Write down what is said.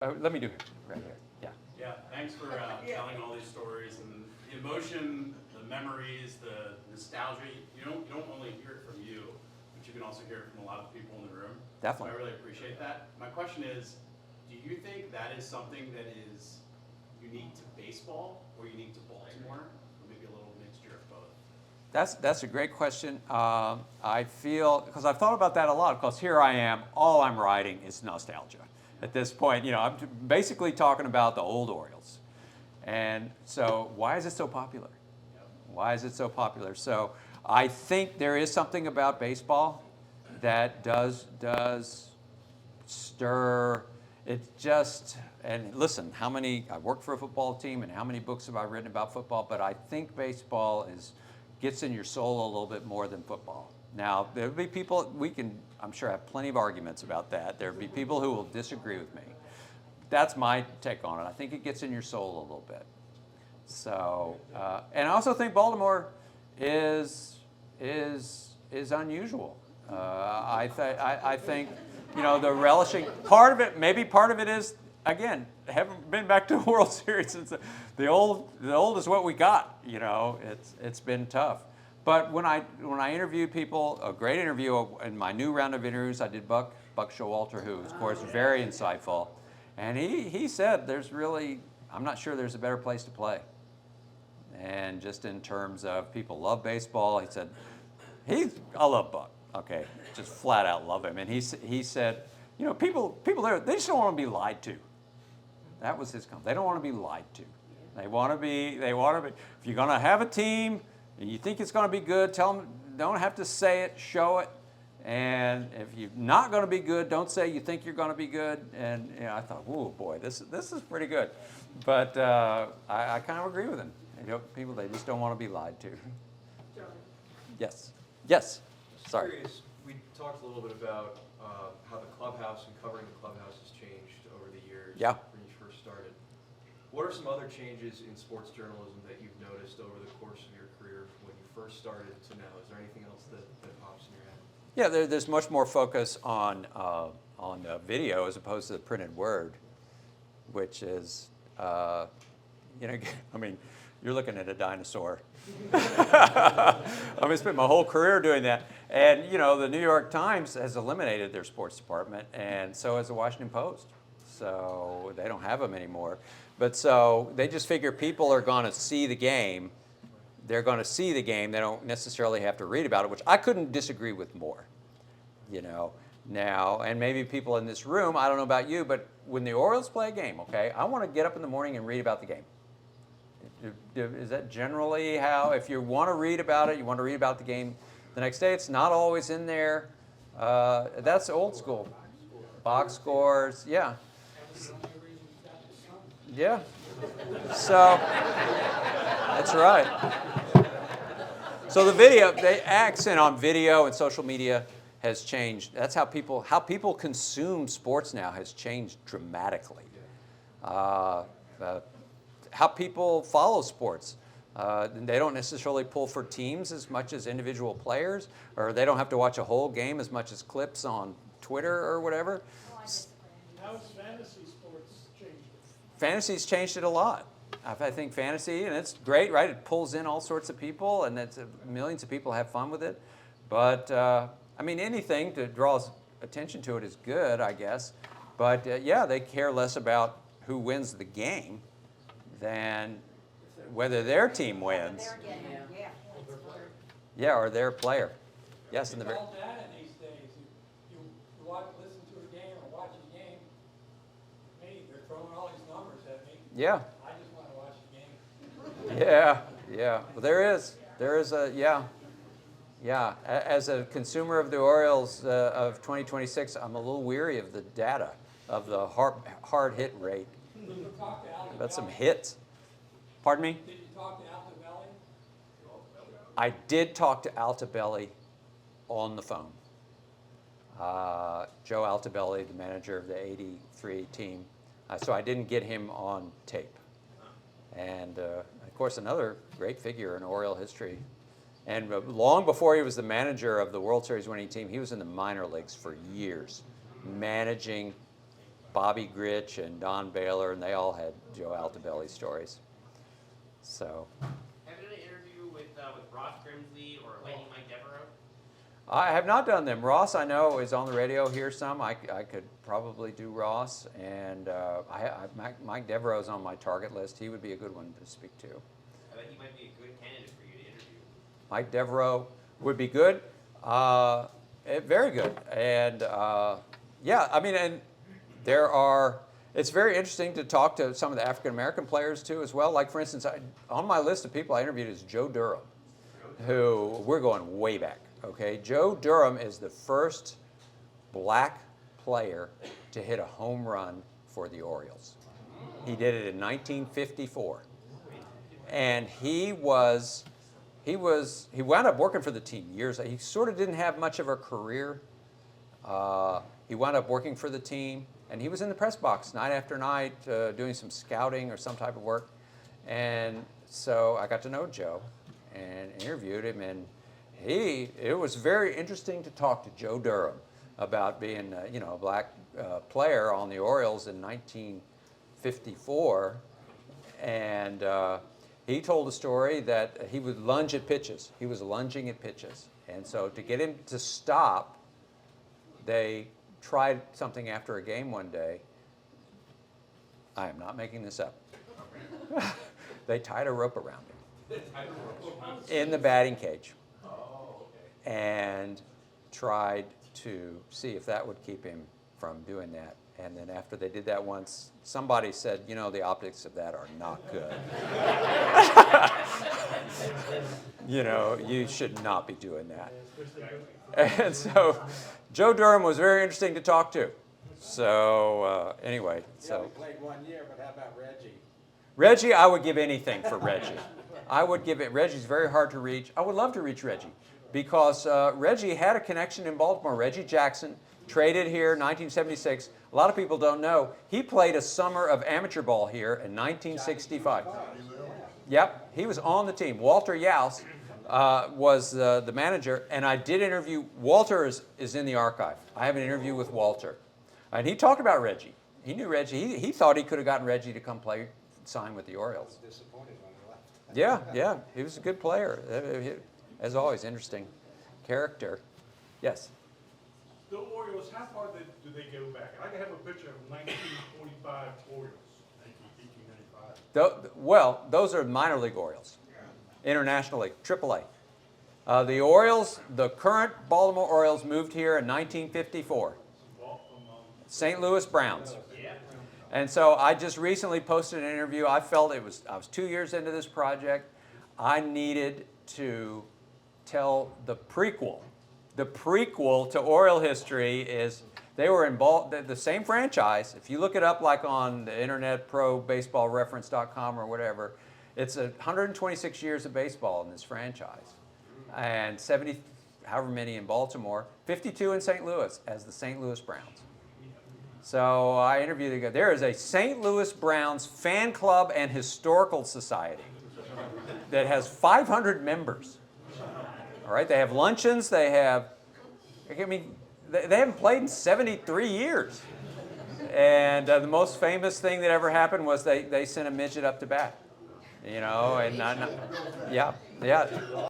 Let me do it right here. Yeah. Yeah, thanks for telling all these stories and the emotion, the memories, the nostalgia. You don't only hear it from you, but you can also hear it from a lot of people in the room. Definitely. So I really appreciate that. My question is, do you think that is something that is unique to baseball or unique to Baltimore, or maybe a little mixture of both? That's a great question. I feel, because I've thought about that a lot, because here I am, all I'm writing is nostalgia. At this point, I'm basically talking about the old Orioles. And so why is it so popular? Why is it so popular? So I think there is something about baseball that does stir. It just, and listen, I worked for a football team, and how many books have I written about football, but I think baseball gets in your soul a little bit more than football. Now, there'll be people, I'm sure have plenty of arguments about that. There'll be people who will disagree with me. That's my take on it. I think it gets in your soul a little bit. So, and I also think Baltimore is unusual. I think, the relishing, part of it is, again, haven't been back to a World Series since the old is what we got. It's been tough. But when I interviewed people, a great interview in my new round of interviews, I did Buck Showalter, who is, of course, very insightful. And he said I'm not sure there's a better place to play. And just in terms of people love baseball, he said, I love Buck, okay, just flat out love him. And he said, people there, they just don't want to be lied to. That was his comment. They don't want to be lied to. They want to be, if you're going to have a team and you think it's going to be good, tell them, don't have to say it, show it. And if you're not going to be good, don't say you think you're going to be good. And I thought, oh boy, this is pretty good. But I kind of agree with him. People, they just don't want to be lied to. Yes. Sorry. Curious, we talked a little bit about how the clubhouse and covering the clubhouse has changed over the years. Yeah. When you first started. What are some other changes in sports journalism that you've noticed over the course of your career from when you first started to now? Is there anything else that pops in your head? Yeah, there's much more focus on video as opposed to the printed word, which is, I mean, you're looking at a dinosaur. I spent my whole career doing that. And, the New York Times has eliminated their sports department, and so has the Washington Post. So they don't have them anymore. But so they just figure people are going to see the game. They're going to see the game. They don't necessarily have to read about it, which I couldn't disagree with more. Now, and maybe people in this room, I don't know about you, but when the Orioles play a game, okay, I want to get up in the morning and read about the game. Is that generally how, if you want to read about it, you want to read about the game the next day? It's not always in there. That's old school. Box scores, yeah. Yeah. So, that's right. So the accent on video and social media has changed. That's how people consume sports now has changed dramatically. How people follow sports. They don't necessarily pull for teams as much as individual players, or they don't have to watch a whole game as much as clips on Twitter or whatever. How has fantasy sports changed it? Fantasy's changed it a lot. I think fantasy, and it's great, right? It pulls in all sorts of people, and millions of people have fun with it. But, anything to draw attention to it is good, I guess. But, they care less about who wins the game than whether their team wins. Yeah, or their player. Yes, in the It's all data these days. You listen to a game or watch a game. They're throwing all these numbers at me. Yeah. I just want to watch the game. Yeah. Well, there is a, yeah. As a consumer of the Orioles of 2026, I'm a little weary of the data, of the hard hit rate. Did you talk to Altobelli? About some hits. Pardon me? Did you talk to Altobelli? I did talk to Altobelli on the phone. Joe Altobelli, the manager of the '83 team. So I didn't get him on tape. And of course, another great figure in Oriole history. And long before he was the manager of the World Series winning team, he was in the minor leagues for years, managing Bobby Grich and Don Baylor, and they all had Joe Altobelli stories. So Have you done an interview with Ross Grimsley or Lightning Mike Deveraux? I have not done them. Ross, I know, is on the radio here some. I could probably do Ross, and Mike Deveraux is on my target list. He would be a good one to speak to. I bet he might be a good candidate for you to interview. Mike Deveraux would be good, very good, and yeah, I mean, and it's very interesting to talk to some of the African American players too as well. Like for instance, on my list of people I interviewed is Joe Durham, who we're going way back. Okay, Joe Durham is the first black player to hit a home run for the Orioles. He did it in 1954, and he wound up working for the team years. He sort of didn't have much of a career. He wound up working for the team, and he was in the press box night after night doing some scouting or some type of work. And so I got to know Joe and interviewed him, and it was very interesting to talk to Joe Durham about being a black player on the Orioles in 1954. And he told a story that he would lunge at pitches. He was lunging at pitches. And so to get him to stop, they tried something after a game one day. I am not making this up. They tied a rope around him in the batting cage and tried to see if that would keep him from doing that. And then after they did that once, somebody said, the optics of that are not good. You should not be doing that. And so Joe Durham was very interesting to talk to. So anyway, Yeah, we played 1 year, but how about Reggie? Reggie, I would give anything for Reggie. I would give it. Reggie's very hard to reach. I would love to reach Reggie because Reggie had a connection in Baltimore. Reggie Jackson traded here in 1976. A lot of people don't know. He played a summer of amateur ball here in 1965. Yep, he was on the team. Walter Youse was the manager, and I did interview. Walter is in the archive. I have an interview with Walter. And he talked about Reggie. He knew Reggie. He thought he could have gotten Reggie to come sign with the Orioles. I was disappointed when he left. Yeah, he was a good player. As always, interesting character. Yes? The Orioles, how far do they go back? I have a picture of 1945 Orioles. 1895. Well, those are minor league Orioles. International League, AAA. The Orioles, the current Baltimore Orioles moved here in 1954. St. Louis Browns. And so I just recently posted an interview. I felt I was 2 years into this project. I needed to tell the prequel. The prequel to Oriole history is they were involved, the same franchise. If you look it up like on the internet, probaseballreference.com or whatever, it's 126 years of baseball in this franchise. And 70, however many in Baltimore, 52 in St. Louis as the St. Louis Browns. So I interviewed the guy. There is a St. Louis Browns fan club and historical society that has 500 members. All right, they have luncheons. They haven't played in 73 years. And the most famous thing that ever happened was they sent a midget up to bat. And yeah.